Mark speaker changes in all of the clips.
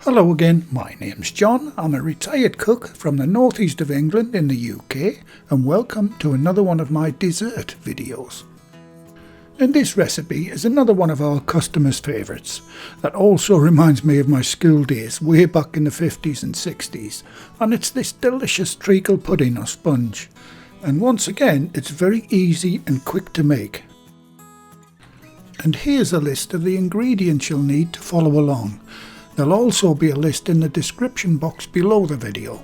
Speaker 1: Hello again, my name's John. I'm a retired cook from the northeast of England in the UK, and welcome to another one of my dessert videos. And this recipe is another one of our customers' favourites that also reminds me of my school days way back in the 50s and 60s, and it's this delicious treacle pudding or sponge. And once again, it's very easy and quick to make. And here's a list of the ingredients you'll need to follow along. There'll also be a list in the description box below the video.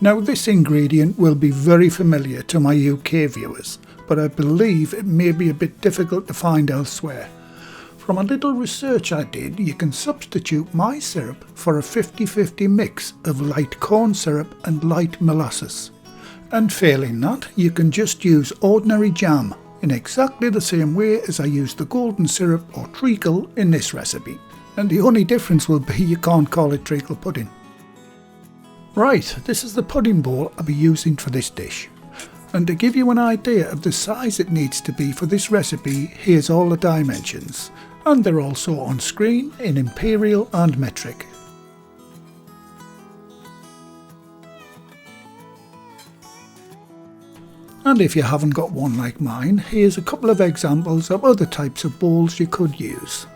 Speaker 1: Now this ingredient will be very familiar to my UK viewers, but I believe it may be a bit difficult to find elsewhere. From a little research I did, you can substitute my syrup for a 50-50 mix of light corn syrup and light molasses. And failing that, you can just use ordinary jam in exactly the same way as I use the golden syrup or treacle in this recipe. And the only difference will be you can't call it treacle pudding. Right, this is the pudding bowl I'll be using for this dish. And to give you an idea of the size it needs to be for this recipe, here's all the dimensions. And they're also on screen in imperial and metric. And if you haven't got one like mine, here's a couple of examples of other types of bowls you could use.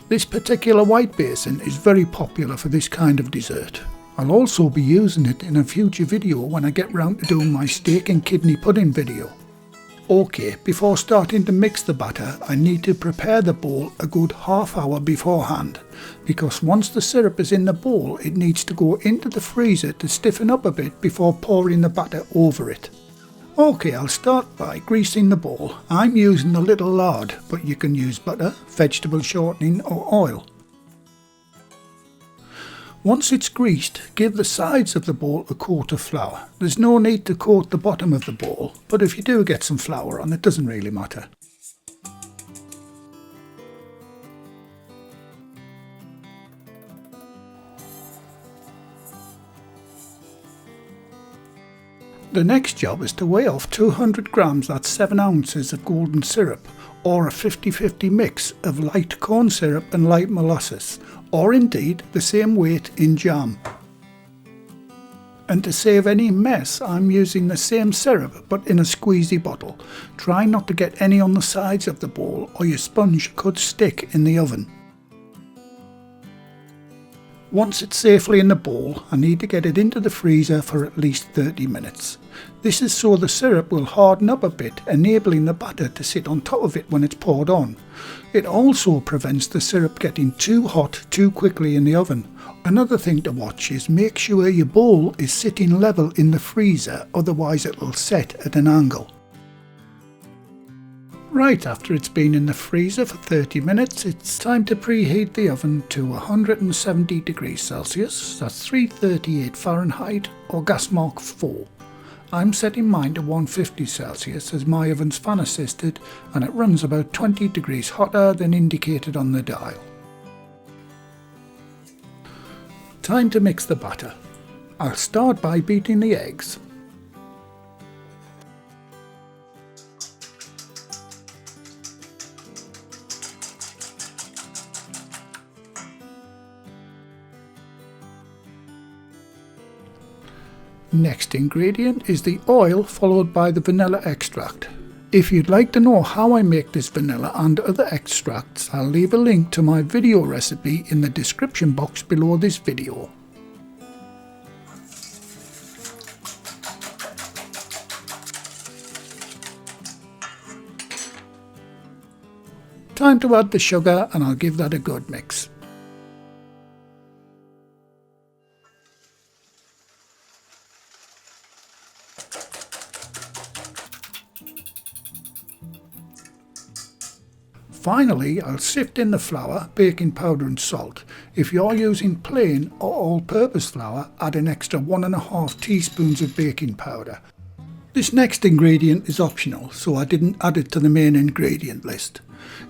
Speaker 1: This particular white basin is very popular for this kind of dessert. I'll also be using it in a future video when I get round to doing my steak and kidney pudding video. Okay, before starting to mix the batter, I need to prepare the bowl a good half hour beforehand, because once the syrup is in the bowl, it needs to go into the freezer to stiffen up a bit before pouring the batter over it. Okay, I'll start by greasing the bowl. I'm using a little lard, but you can use butter, vegetable shortening or oil. Once it's greased, give the sides of the bowl a coat of flour. There's no need to coat the bottom of the bowl, but if you do get some flour on, it doesn't really matter. The next job is to weigh off 200 grams, that's 7 ounces of golden syrup, or a 50-50 mix of light corn syrup and light molasses, or indeed the same weight in jam. And to save any mess, I'm using the same syrup but in a squeezy bottle. Try not to get any on the sides of the bowl or your sponge could stick in the oven. Once it's safely in the bowl, I need to get it into the freezer for at least 30 minutes. This is so the syrup will harden up a bit, enabling the batter to sit on top of it when it's poured on. It also prevents the syrup getting too hot too quickly in the oven. Another thing to watch is make sure your bowl is sitting level in the freezer, otherwise it will set at an angle. Right after it's been in the freezer for 30 minutes, it's time to preheat the oven to 170 degrees Celsius, that's 338 Fahrenheit or gas mark 4. I'm setting mine to 150 Celsius as my oven's fan assisted and it runs about 20 degrees hotter than indicated on the dial. Time to mix the batter. I'll start by beating the eggs. Next ingredient is the oil, followed by the vanilla extract. If you'd like to know how I make this vanilla and other extracts, I'll leave a link to my video recipe in the description box below this video. Time to add the sugar and I'll give that a good mix. Finally, I'll sift in the flour, baking powder and salt. If you're using plain or all-purpose flour, add an extra 1.5 teaspoons of baking powder. This next ingredient is optional, so I didn't add it to the main ingredient list.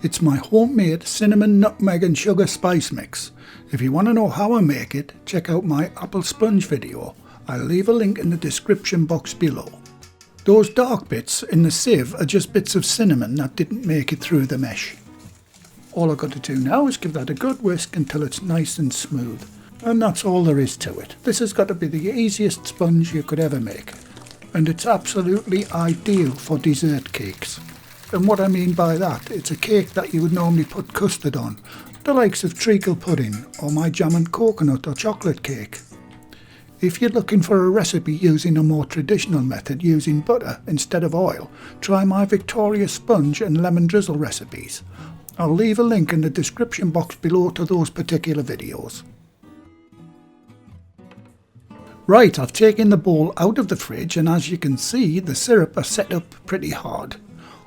Speaker 1: It's my homemade cinnamon, nutmeg and sugar spice mix. If you want to know how I make it, check out my apple sponge video. I'll leave a link in the description box below. Those dark bits in the sieve are just bits of cinnamon that didn't make it through the mesh. All I've got to do now is give that a good whisk until it's nice and smooth. And that's all there is to it. This has got to be the easiest sponge you could ever make. And it's absolutely ideal for dessert cakes. And what I mean by that, it's a cake that you would normally put custard on. The likes of treacle pudding or my jam and coconut or chocolate cake. If you're looking for a recipe using a more traditional method using butter instead of oil, try my Victoria sponge and lemon drizzle recipes. I'll leave a link in the description box below to those particular videos. Right, I've taken the bowl out of the fridge and as you can see the syrup is set up pretty hard.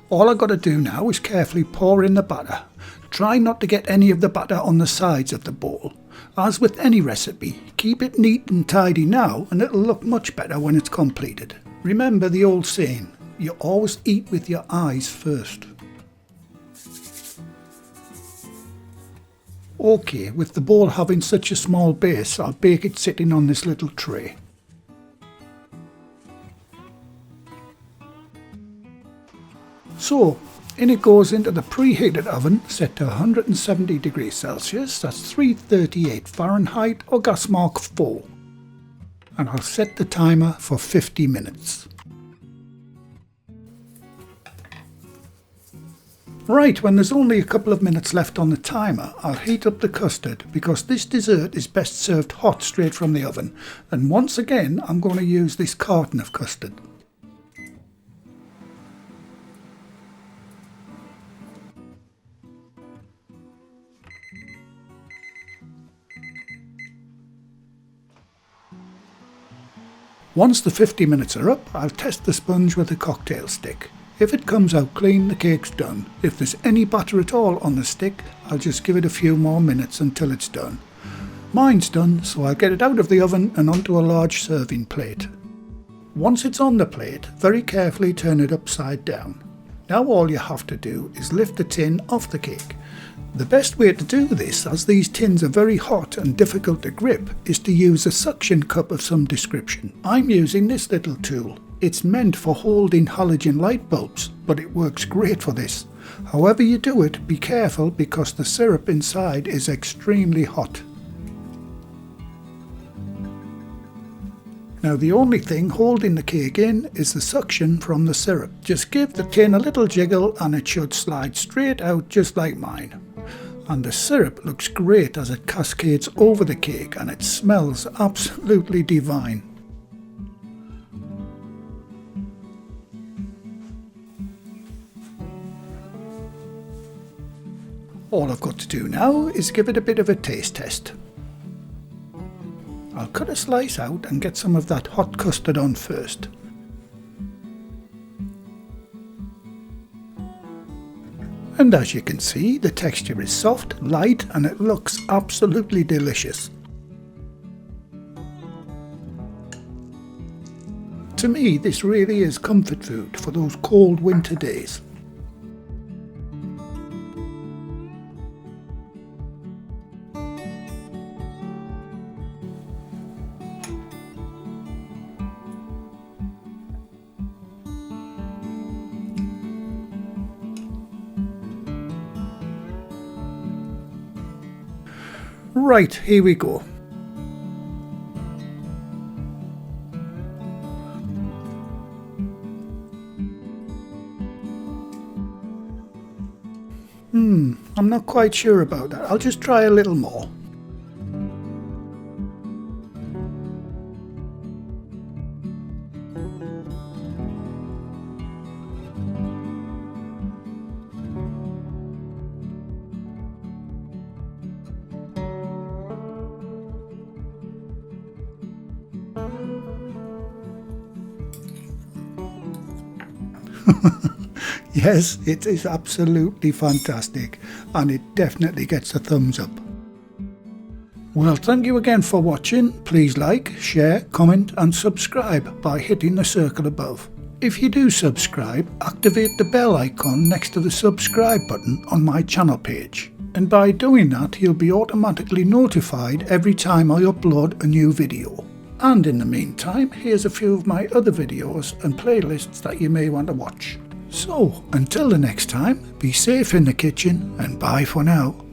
Speaker 1: All I've got to do now is carefully pour in the batter. Try not to get any of the batter on the sides of the bowl. As with any recipe, keep it neat and tidy now and it'll look much better when it's completed. Remember the old saying, you always eat with your eyes first. Okay, with the bowl having such a small base, I'll bake it sitting on this little tray. So, in it goes into the preheated oven set to 170 degrees Celsius, that's 338 Fahrenheit or gas mark 4. And I'll set the timer for 50 minutes. Right, when there's only a couple of minutes left on the timer, I'll heat up the custard because this dessert is best served hot straight from the oven. And once again, I'm going to use this carton of custard. Once the 50 minutes are up, I'll test the sponge with a cocktail stick. If it comes out clean, the cake's done. If there's any batter at all on the stick, I'll just give it a few more minutes until it's done. Mine's done, so I'll get it out of the oven and onto a large serving plate. Once it's on the plate, very carefully turn it upside down. Now all you have to do is lift the tin off the cake. The best way to do this, as these tins are very hot and difficult to grip, is to use a suction cup of some description. I'm using this little tool. It's meant for holding halogen light bulbs, but it works great for this. However you do it, be careful because the syrup inside is extremely hot. Now the only thing holding the cake in is the suction from the syrup. Just give the tin a little jiggle and it should slide straight out just like mine. And the syrup looks great as it cascades over the cake and it smells absolutely divine. All I've got to do now is give it a bit of a taste test. I'll cut a slice out and get some of that hot custard on first. And as you can see, the texture is soft, light, and it looks absolutely delicious. To me, this really is comfort food for those cold winter days. Right, here we go. I'm not quite sure about that. I'll just try a little more. Yes, it is absolutely fantastic and it definitely gets a thumbs up. Well, thank you again for watching. Please like, share, comment and subscribe by hitting the circle above. If you do subscribe, activate the bell icon next to the subscribe button on my channel page. And by doing that, you'll be automatically notified every time I upload a new video. And in the meantime, here's a few of my other videos and playlists that you may want to watch. So, until the next time, be safe in the kitchen and bye for now.